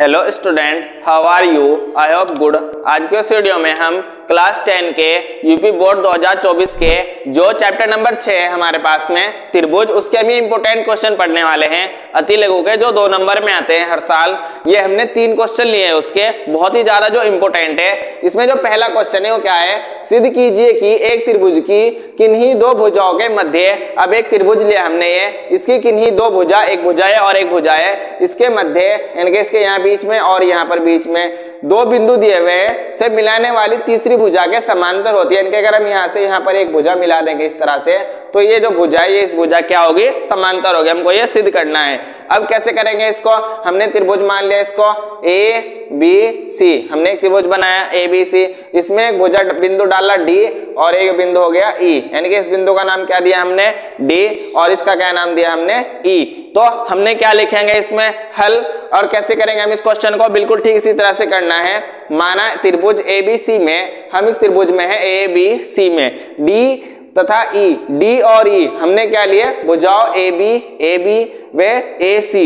Hello student, how are you? I hope good. आज के इस वीडियो में हम क्लास 10 के यूपी बोर्ड 2024 के जो चैप्टर नंबर 6 है हमारे पास में त्रिभुज, उसके हम इंपोर्टेंट क्वेश्चन पढ़ने वाले हैं अति लघु के, जो 2 नंबर में आते हैं हर साल। ये हमने 3 क्वेश्चन लिए हैं उसके, बहुत ही ज्यादा जो इंपोर्टेंट है। इसमें जो पहला क्वेश्चन है वो क्या है, सिद्ध कीजिए कि एक त्रिभुज की किन्हीं 2 भुजाओं के मध्य, अब एक त्रिभुज लिया हमने ये, इसकी किन्हीं 2 भुजा, एक भुजा है और एक भुजा है, इसके मध्य यानी कि इसके यहाँ बीच में और यहाँ पर बीच में 2 बिंदु दिए हुए हैं से मिलाने वाली तीसरी भुजा के समांतर होती है। इनके अगर हम यहाँ से यहाँ पर एक भुजा मिला देंगे इस तरह से, तो ये जो भुजा है ये इस भुजा क्या होगी, समांतर होगी। हमको ये सिद्ध करना है। अब कैसे करेंगे इसको, हमने त्रिभुज मान लिया इसको ए बी सी, हमने एक त्रिभुज बनाया ए बी सी, इसमें एक भुजा बिंदु डाला डी और एक बिंदु हो गया ई, यानी कि इस बिंदु का नाम क्या दिया हमने, डी, और इसका क्या नाम दिया हमने, ई। तो हमने क्या लिखेंगे इसमें, हल। और कैसे करेंगे हम इस क्वेश्चन को, बिल्कुल ठीक इसी तरह से करना है। माना त्रिभुज ए बी सी में, हम इस त्रिभुज में है ए बी सी में, डी तथा ई, डी और ई हमने क्या लिए, भुजाओं ए बी वे ए सी,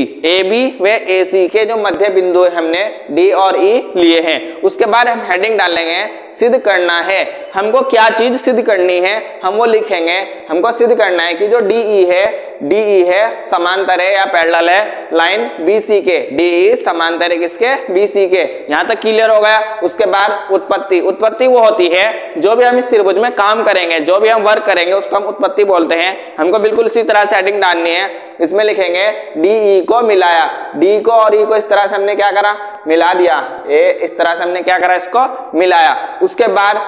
वे ए सी के जो मध्य बिंदु है हमने डी और ई लिए हैं। उसके बाद हम हेडिंग डालेंगे सिद्ध करना है। हमको क्या चीज सिद्ध करनी है, हम वो लिखेंगे। हमको सिद्ध करना है कि जो डी है समांतर है या पैरेलल है लाइन बी सी के, डी समांतर है किसके, बी सी के। यहाँ तक क्लियर हो गया। उसके बाद उत्पत्ति वो होती है जो भी हम इस त्रिभुज में काम करेंगे, जो भी हम वर्क करेंगे उसको हम उत्पत्ति बोलते हैं। हमको बिल्कुल इसी तरह से हेडिंग डालनी है। इसमें लिखेंगे डी ई को मिलाया, डी को और ई को इस तरह से हमने क्या करा, मिला दिया, इस तरह से हमने क्या करा, इसको मिलाया। उसके बाद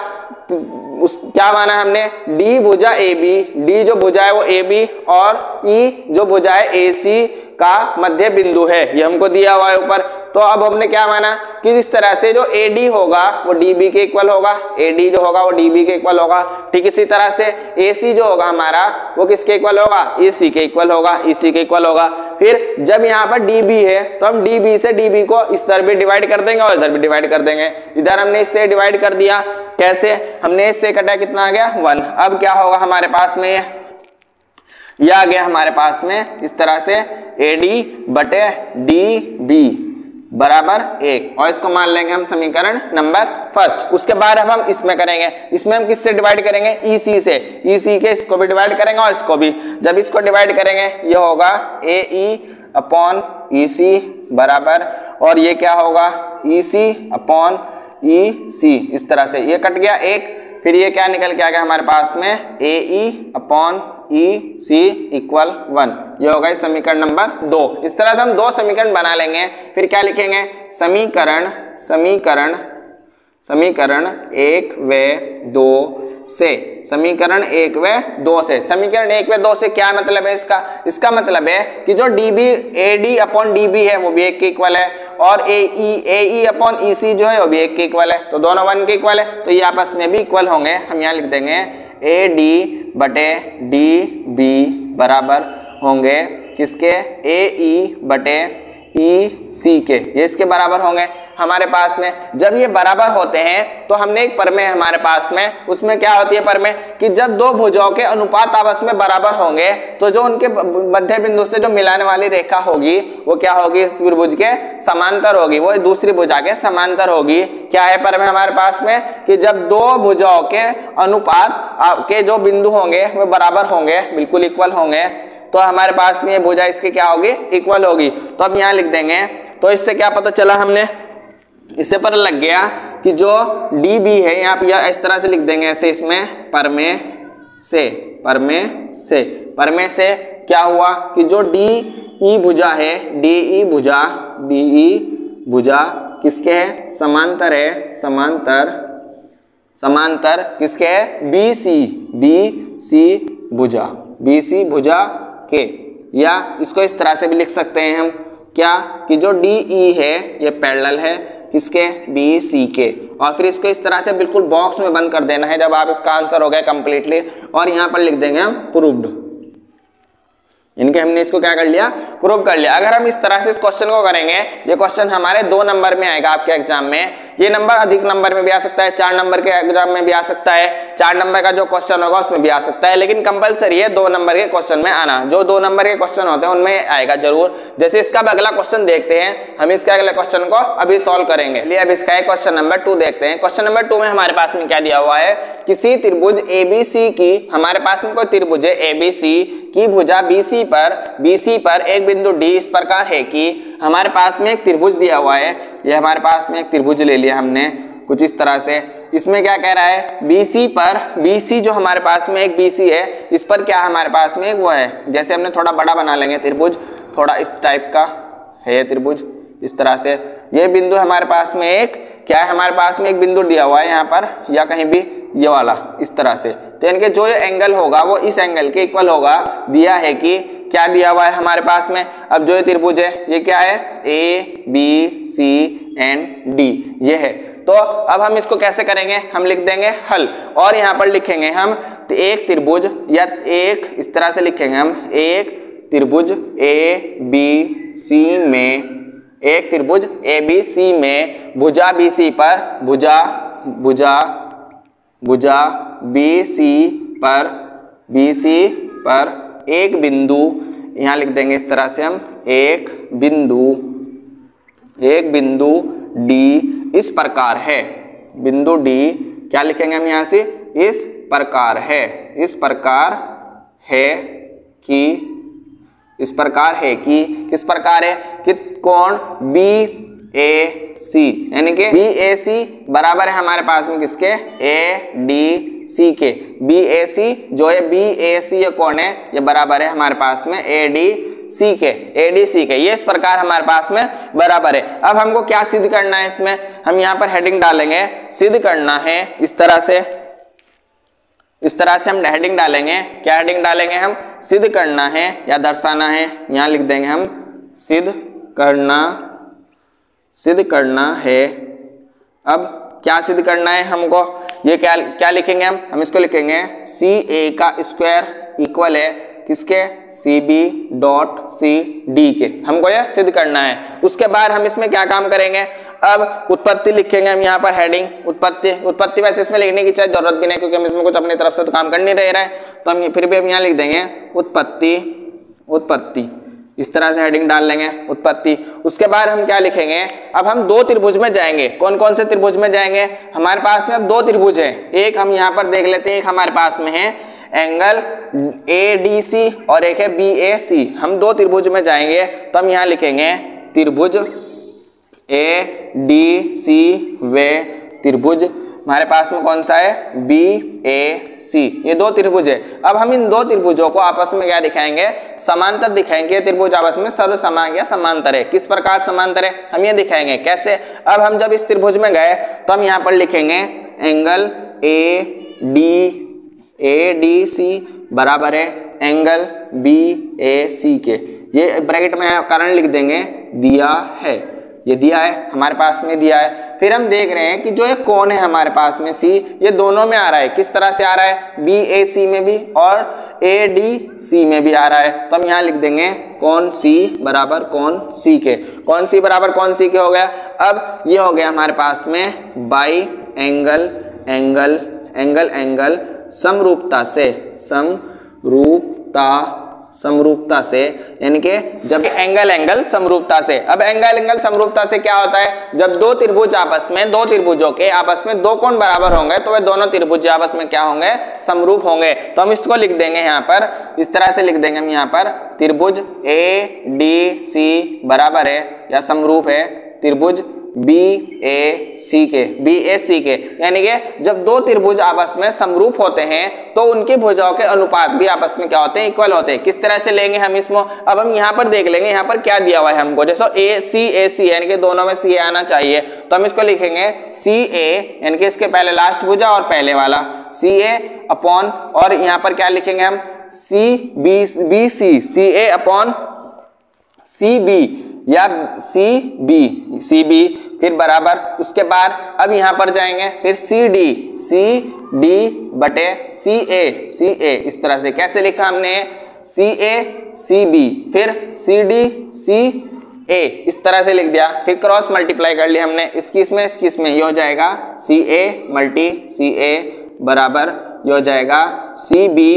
क्या माना हमने, डी भुजा ए बी, डी जो भुजा है वो ए बी और ई जो भुजा है ए सी का मध्य बिंदु है, ये हमको दिया हुआ है ऊपर। तो अब हमने क्या माना कि इस तरह से जो ए डी होगा वो डी बी के इक्वल होगा, ए डी जो होगा वो डी बी के इक्वल होगा। ठीक इसी तरह से ए सी जो होगा हमारा वो किसके इक्वल होगा, ए सी के इक्वल होगा, ई सी के इक्वल होगा। फिर जब यहाँ पर डी बी है तो हम डी बी से डी बी को इस तरह भी डिवाइड कर देंगे और इधर भी डिवाइड कर देंगे। इधर हमने इससे डिवाइड कर दिया, कैसे, हमने इससे कटा कितना आ गया 1। अब क्या होगा हमारे पास में, यह आ गया हमारे पास में इस तरह से ए डी बटे डी बी बराबर 1, और इसको मान लेंगे हम समीकरण नंबर फर्स्ट। उसके बाद अब हम इसमें करेंगे, इसमें हम किससे डिवाइड करेंगे, ई सी से, ई सी के इसको भी डिवाइड करेंगे और इसको भी। जब इसको डिवाइड करेंगे ये होगा ए ई अपॉन ई सी बराबर, और ये क्या होगा ई सी अपॉन ई सी, इस तरह से ये कट गया 1। फिर ये क्या निकल के आ गया हमारे पास में, ए ई अपॉन ई सी इक्वल 1, ये होगा समीकरण नंबर 2। इस तरह से हम 2 समीकरण बना लेंगे। फिर क्या लिखेंगे, समीकरण 1 व 2 से, समीकरण 1 व 2 से। समीकरण 1 व 2 से क्या मतलब है इसका मतलब है कि जो DB A D upon D B है वो भी 1 के इक्वल है, और ए ई अपॉन ई सी जो है वो भी 1 के इक्वल है, तो दोनों 1 के इक्वल है, तो ये आपस में भी इक्वल होंगे। हम यहाँ लिख देंगे ए डी बटे डी बी बराबर होंगे किसके, ए ई बटे ई सी के, ये इसके बराबर होंगे हमारे पास में। जब ये बराबर होते हैं तो हमने एक प्रमेय हमारे पास में, उसमें क्या होती है प्रमेय कि जब 2 भुजाओं के अनुपात आपस में बराबर होंगे तो जो उनके मध्य बिंदु से जो मिलाने वाली रेखा होगी वो क्या होगी, इस त्रिभुज के समांतर होगी, वो दूसरी भुजा के समांतर होगी। क्या है प्रमेय हमारे पास में कि जब 2 भुजाओं के अनुपात के जो बिंदु होंगे वो बराबर होंगे, बिल्कुल इक्वल होंगे, तो हमारे पास में ये भुजा इसकी क्या होगी, इक्वल होगी। तो अब यहाँ लिख देंगे। तो इससे क्या पता चला, हमने इससे पता लग गया कि जो डी बी है यहाँ पे इस तरह से लिख देंगे ऐसे, इसमें परमे से क्या हुआ कि जो डी ई भुजा है, डी ई भुजा किसके है, समांतर है, समांतर किसके है, बी सी भुजा के। या इसको इस तरह से भी लिख सकते हैं हम क्या कि जो डी ई है ये पैरेलल है किसके, बी सी के। और फिर इसको इस तरह से बिल्कुल बॉक्स में बंद कर देना है जब आप इसका आंसर हो गया कंप्लीटली, और यहाँ पर लिख देंगे हम प्रूव्ड। इनके हमने इसको क्या कर लिया, प्रूव कर लिया। अगर हम इस तरह से इस क्वेश्चन को करेंगे, ये क्वेश्चन हमारे 2 नंबर में आएगा आपके एग्जाम में। ये नंबर अधिक नंबर में भी आ सकता है, 4 नंबर के एग्जाम में भी आ सकता है, 4 नंबर का जो क्वेश्चन होगा उसमें भी आ सकता है, लेकिन कंपलसरी है 2 नंबर के क्वेश्चन में आना। जो 2 नंबर के क्वेश्चन होते हैं उनमें आएगा जरूर। जैसे इसका अगला क्वेश्चन देखते हैं, हम इसका अगले क्वेश्चन को अभी सॉल्व करेंगे। चलिए अब इसका क्वेश्चन नंबर 2 देखते हैं। क्वेश्चन नंबर 2 में हमारे पास में क्या दिया हुआ है, किसी त्रिभुज ABC की, हमारे पास में कोई त्रिभुज है ABC की भुजा BC पर एक बिंदु D इस प्रकार है कि हमारे पास में एक त्रिभुज दिया हुआ है। ये हमारे पास में एक त्रिभुज ले लिया हमने कुछ इस तरह से। इसमें क्या कह रहा है, BC जो हमारे पास में एक BC है, इस पर क्या हमारे पास में एक वो है, जैसे हमने थोड़ा बड़ा बना लेंगे त्रिभुज, थोड़ा इस टाइप का है ये त्रिभुज इस तरह से। ये बिंदु हमारे पास में एक क्या है, हमारे पास में एक बिंदु दिया हुआ है यहाँ पर या कहीं भी ये वाला इस तरह से। तो यानी कि जो ये एंगल होगा वो इस एंगल के इक्वल होगा। दिया है कि क्या दिया हुआ है हमारे पास में, अब जो ये त्रिभुज है ये क्या है, ABCD ये है। तो अब हम इसको कैसे करेंगे, हम लिख देंगे हल, और यहाँ पर लिखेंगे हम एक त्रिभुज या एक इस तरह से लिखेंगे हम, एक त्रिभुज ABC में, एक त्रिभुज ABC में भुजा BC पर एक बिंदु, यहाँ लिख देंगे इस तरह से हम, एक बिंदु D इस प्रकार है। बिंदु D क्या लिखेंगे हम यहाँ से, इस प्रकार है किस प्रकार है कि कोण BAC, यानी कि BAC बराबर है हमारे पास में किसके, ADC के। BAC जो है BAC ये कोण है, ये बराबर है हमारे पास में ADC के। ये इस प्रकार हमारे पास में बराबर है। अब हमको क्या सिद्ध करना है, इसमें हम यहाँ पर हेडिंग डालेंगे, सिद्ध करना है इस तरह से हम हेडिंग डालेंगे। क्या हेडिंग डालेंगे हम, सिद्ध करना है या दर्शाना है, यहाँ लिख देंगे हम सिद्ध करना है। अब क्या सिद्ध करना है हमको, ये क्या लिखेंगे हम इसको लिखेंगे CA का स्क्वायर इक्वल है किसके, CB.CD के। हमको यह सिद्ध करना है। उसके बाद हम इसमें क्या काम करेंगे, अब उत्पत्ति लिखेंगे हम यहाँ पर हेडिंग उत्पत्ति वैसे इसमें लिखने की चाहिए जरूरत भी नहीं, क्योंकि हम इसमें कुछ अपनी तरफ से तो काम कर नहीं रहे हैं, तो हम फिर भी हम यहाँ लिख देंगे उत्पत्ति इस तरह से हेडिंग डाल लेंगे उत्पत्ति। उसके बाद हम क्या लिखेंगे, अब हम 2 त्रिभुज में जाएंगे। कौन कौन से त्रिभुज में जाएंगे, हमारे पास में अब 2 त्रिभुज हैं। एक हम यहाँ पर देख लेते हैं, एक हमारे पास में है एंगल ADC और एक है BAC। हम 2 त्रिभुज में जाएंगे तो हम यहाँ लिखेंगे त्रिभुज ADC व त्रिभुज हमारे पास में कौन सा है, BAC। ये 2 त्रिभुज है। अब हम इन 2 त्रिभुजों को आपस में क्या दिखाएंगे, समांतर दिखाएंगे। त्रिभुज आपस में सर्वसमान या समांतर है। किस प्रकार समांतर है हम ये दिखाएंगे कैसे। अब हम जब इस त्रिभुज में गए तो हम यहाँ पर लिखेंगे एंगल ADC बराबर है एंगल BAC के। ये ब्रैकेट में कारण लिख देंगे दिया है, ये दिया है हमारे पास में दिया है। फिर हम देख रहे हैं कि जो एक कोण है हमारे पास में C, ये दोनों में आ रहा है। किस तरह से आ रहा है, BAC में भी और ADC में भी आ रहा है। तो हम यहाँ लिख देंगे कोण C बराबर कोण C के। कोण C बराबर कोण C के हो गया। अब ये हो गया हमारे पास में बाई एंगल समरूपता से यानी कि जब एंगल समरूपता से। अब एंगल समरूपता से क्या होता है, जब 2 त्रिभुज आपस में, 2 त्रिभुजों के आपस में 2 कोण बराबर होंगे तो वे दोनों त्रिभुज आपस में क्या होंगे, समरूप होंगे। तो हम इसको लिख देंगे यहाँ पर इस तरह से लिख देंगे हम यहाँ पर त्रिभुज ADC बराबर है या समरूप है त्रिभुज BAC के। यानी कि जब 2 त्रिभुज आपस में समरूप होते हैं तो उनकी भुजाओं के अनुपात भी आपस में क्या होते हैं, इक्वल होते हैं। किस तरह से लेंगे हम इसको, अब हम यहाँ पर देख लेंगे यहाँ पर क्या दिया हुआ है हमको। जैसे AC यानी कि दोनों में CA आना चाहिए, तो हम इसको लिखेंगे CA यानी कि इसके पहले लास्ट भुजा और पहले वाला CA अपॉन, और यहाँ पर क्या लिखेंगे हम CA अपॉन CB या CB फिर बराबर। उसके बाद अब यहां पर जाएंगे फिर CD बटे CA इस तरह से कैसे लिखा हमने CA CB फिर CD ए, इस तरह से लिख दिया। फिर क्रॉस मल्टीप्लाई कर लिया हमने इसकी इसमें, ये हो जाएगा सी ए मल्टी सी ए बराबर ये हो जाएगा सी बी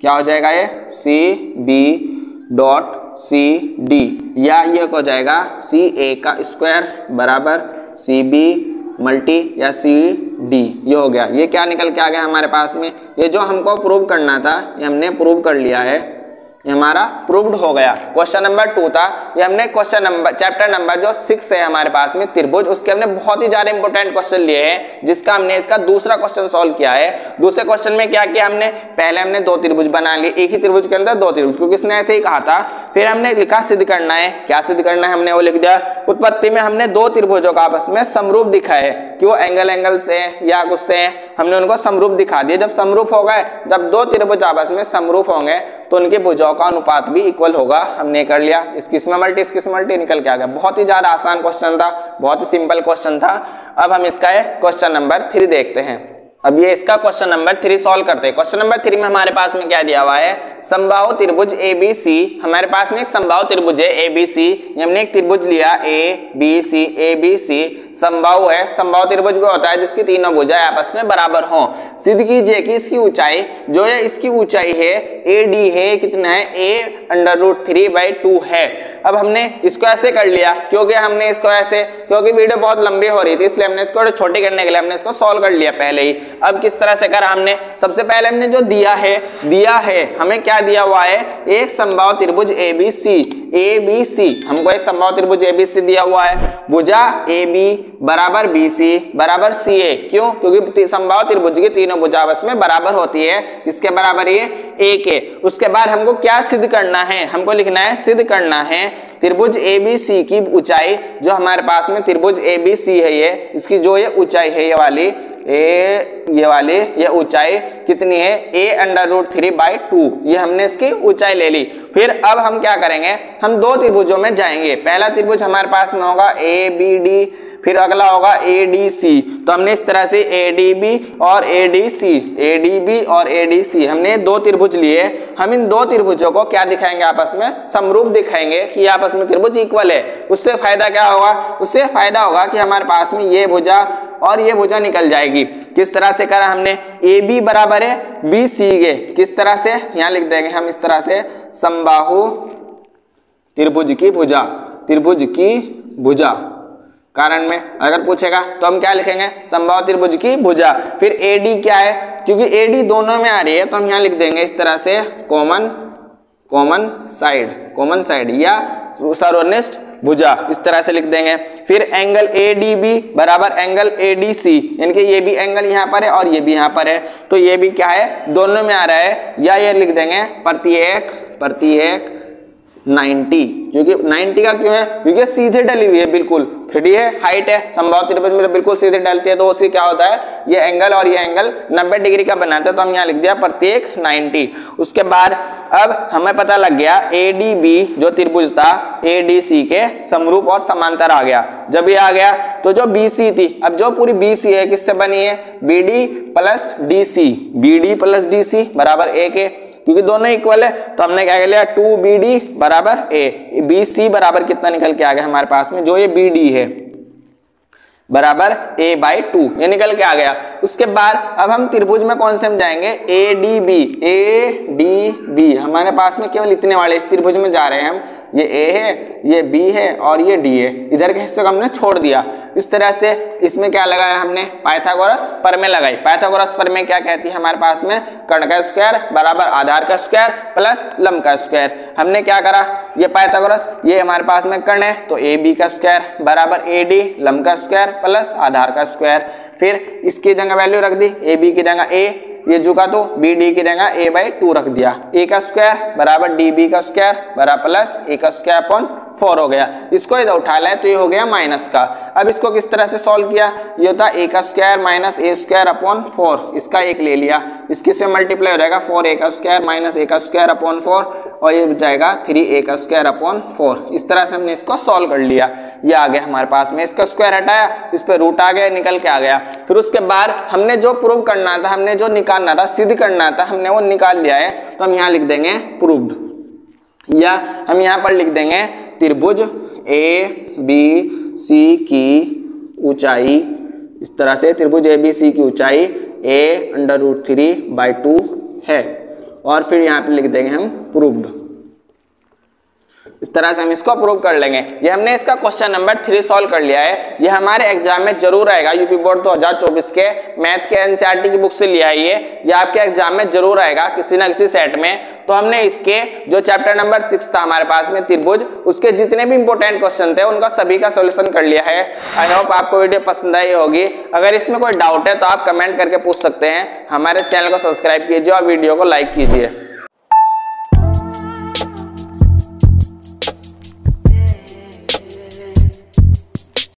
क्या हो जाएगा ये C B dot C D, या ये हो जाएगा सी ए का स्क्वायर बराबर सी बी मल्टी या सी डी, ये हो गया। ये क्या निकल के आ गया हमारे पास में, ये जो हमको प्रूव करना था ये हमने प्रूव कर लिया है, ये हमारा प्रूव्ड हो गया। क्वेश्चन नंबर 2 था, ये हमने क्वेश्चन नंबर चैप्टर नंबर जो 6 है हमारे पास में त्रिभुज, उसके हमने बहुत ही ज्यादा इंपॉर्टेंट क्वेश्चन लिए हैं, जिसका हमने इसका दूसरा क्वेश्चन सॉल्व किया है। दूसरे क्वेश्चन में क्या किया हमने, पहले हमने 2 त्रिभुज बना लिए, एक ही त्रिभुज के अंदर 2 त्रिभुज, क्योंकि इसने ऐसे ही कहा था। फिर हमने लिखा सिद्ध करना है, क्या सिद्ध करना है हमने वो लिख दिया। उत्पत्ति में हमने 2 त्रिभुजों का आपस में समरूप दिखाए कि वो एंगल से या कुछ से हमने उनको समरूप दिखा दिया। जब समरूप हो गए, जब 2 त्रिभुज आपस में समरूप होंगे तो उनके भुजाओं का अनुपात भी इक्वल होगा, हमने कर लिया। इसकी इसमें मल्टी इसकी इसमें मल्टी निकल के आ गया। बहुत ही ज्यादा आसान क्वेश्चन था, बहुत ही सिंपल क्वेश्चन था। अब हम इसका क्वेश्चन नंबर 3 देखते हैं। अब ये इसका क्वेश्चन नंबर 3 सॉल्व करते हैं। क्वेश्चन नंबर 3 में हमारे पास में क्या दिया हुआ है, समबाहु त्रिभुज ABC। हमारे पास में एक समबाहु त्रिभुज है ABC, हमने एक त्रिभुज लिया ABC समबाहु है। समबाहु त्रिभुज वो होता है जिसकी तीनों भुजाएं आपस में बराबर हों। सिद्ध कीजिए कि इसकी ऊंचाई जो है, इसकी ऊंचाई है AD है, कितना है A√3/2 है। अब हमने इसको ऐसे कर लिया, क्योंकि हमने इसको ऐसे, क्योंकि वीडियो बहुत लंबी हो रही थी इसलिए हमने इसको छोटी करने के लिए हमने इसको सॉल्व कर लिया पहले ही। अब किस तरह से करा हमने, सबसे पहले हमने जो दिया है हमें क्या दिया हुआ है, एक समबाहु त्रिभुज ABC, हमको एक समबाहु त्रिभुज ABC दिया हुआ है। भुजा AB बराबर BC बराबर CA, क्यों, क्योंकि समबाहु त्रिभुज की तीनों भुजा आपस में बराबर होती है। किसके बराबर, ये A के। उसके बाद हमको क्या सिद्ध करना है, हमको लिखना है, सिद्ध करना है त्रिभुज ABC की ऊंचाई, जो हमारे पास में त्रिभुज ABC है ये, इसकी जो ये ऊंचाई है ये ऊंचाई कितनी है, A√3/2, ये हमने इसकी ऊंचाई ले ली। फिर अब हम क्या करेंगे, हम 2 त्रिभुजों में जाएंगे। पहला त्रिभुज हमारे पास में होगा ABD, फिर अगला होगा ADC। तो हमने इस तरह से ADB और ADC हमने 2 त्रिभुज लिए। हम इन 2 त्रिभुजों को क्या दिखाएंगे, आपस में समरूप दिखाएंगे कि आपस में त्रिभुज इक्वल है। उससे फायदा क्या होगा, उससे फायदा होगा कि हमारे पास में ये भुजा और ये भुजा निकल जाएगी। किस तरह से करा हमने, AB बराबर है BC के, किस तरह से यहाँ लिख देंगे हम इस तरह से, समबाहु त्रिभुज की भुजा कारण में अगर पूछेगा तो हम क्या लिखेंगे, समबाहु त्रिभुज की भुजा। फिर AD क्या है, क्योंकि AD दोनों में आ रही है तो हम यहाँ लिख देंगे इस तरह से कॉमन साइड या सर्वनिष्ठ भुजा, इस तरह से लिख देंगे। फिर एंगल ADB बराबर एंगल ADC, यानी कि ये भी एंगल यहाँ पर है और ये भी यहाँ पर है, तो ये भी क्या है, दोनों में आ रहा है, या ये लिख देंगे प्रत्येक 90, क्योंकि 90 का क्यों है, क्योंकि सीधे डली हुई है, बिल्कुल खड़ी है, हाइट है, समबाहु त्रिभुज में बिल्कुल सीधे डलती है, तो उससे क्या होता है, ये एंगल और ये एंगल 90 डिग्री का बनाता है, तो हम यहाँ लिख दिया प्रत्येक 90। उसके बाद अब हमें पता लग गया ADB जो त्रिभुज था ADC के समरूप और समांतर आ गया। जब ये आ गया तो जो BC थी, अब जो पूरी BC है किससे बनी है, BD प्लस DC बराबर A के, क्योंकि दोनों इक्वल है तो हमने क्या कर लिया, 2BD बराबर A। BC बराबर कितना निकल के आ गया हमारे पास में, जो ये BD है बराबर A/2, ये निकल के आ गया। उसके बाद अब हम त्रिभुज में कौन से हम जाएंगे, ADB हमारे पास में केवल इतने वाले इस त्रिभुज में जा रहे हैं हम, ये A है, ये B है और ये D है, इधर के हिस्से को हमने छोड़ दिया। इस तरह से इसमें क्या लगाया हमने, पाइथागोरस प्रमेय लगाई। पाइथागोरस प्रमेय क्या कहती है हमारे पास में, कर्ण का स्क्वायर बराबर आधार का स्क्वायर प्लस लंब का स्क्वायर। हमने क्या करा, ये पाइथागोरस, ये हमारे पास में कर्ण है तो AB का स्क्वायर बराबर AD लंब का स्क्वायर प्लस आधार का स्क्वायर। फिर इसकी जगह वैल्यू रख दी, AB की जगह A, ये झुका तो BD की जगह A/2 रख दिया। A का स्क्वायर बराबर DB का स्क्वायर बराबर प्लस A का स्क्वायर अपॉन 4 हो गया। इसको इधर उठा लाए तो ये हो गया माइनस का। अब इसको किस तरह से सॉल्व किया, ये होता A का square minus A square upon 4, इसका 1 ले लिया, इसके से मल्टीप्लाई हो जाएगा 4A का स्क्वायर माइनस A का स्क्वायर अपॉन 4 और ये जाएगा 3A का स्क्वायर अपॉन 4। इस तरह से हमने इसको सॉल्व कर लिया। ये आ गया हमारे पास में, इसका स्क्वायर हटाया, इस पे रूट आ गया, निकल के आ गया। फिर उसके बाद हमने जो प्रूव करना था, हमने जो निकालना था, सिद्ध करना था, हमने वो निकाल लिया है, तो हम यहाँ लिख देंगे प्रूव्ड। या हम यहाँ पर लिख देंगे त्रिभुज ABC की ऊंचाई, इस तरह से त्रिभुज ABC की ऊंचाई a√3/2 है, और फिर यहाँ पे लिख देंगे हम प्रूव्ड। इस तरह से हम इसको प्रूव कर लेंगे। ये हमने इसका क्वेश्चन नंबर 3 सॉल्व कर लिया है। ये हमारे एग्जाम में जरूर आएगा, यूपी बोर्ड 2024 के मैथ के एनसीईआरटी की बुक से लिया है ये आपके एग्जाम में जरूर आएगा किसी ना किसी सेट में। तो हमने इसके जो चैप्टर नंबर 6 था हमारे पास में त्रिभुज, उसके जितने भी इंपॉर्टेंट क्वेश्चन थे उनका सभी का सोल्यूशन कर लिया है। आई होप आपको वीडियो पसंद आई होगी। अगर इसमें कोई डाउट है तो आप कमेंट करके पूछ सकते हैं। हमारे चैनल को सब्सक्राइब कीजिए और वीडियो को लाइक कीजिए।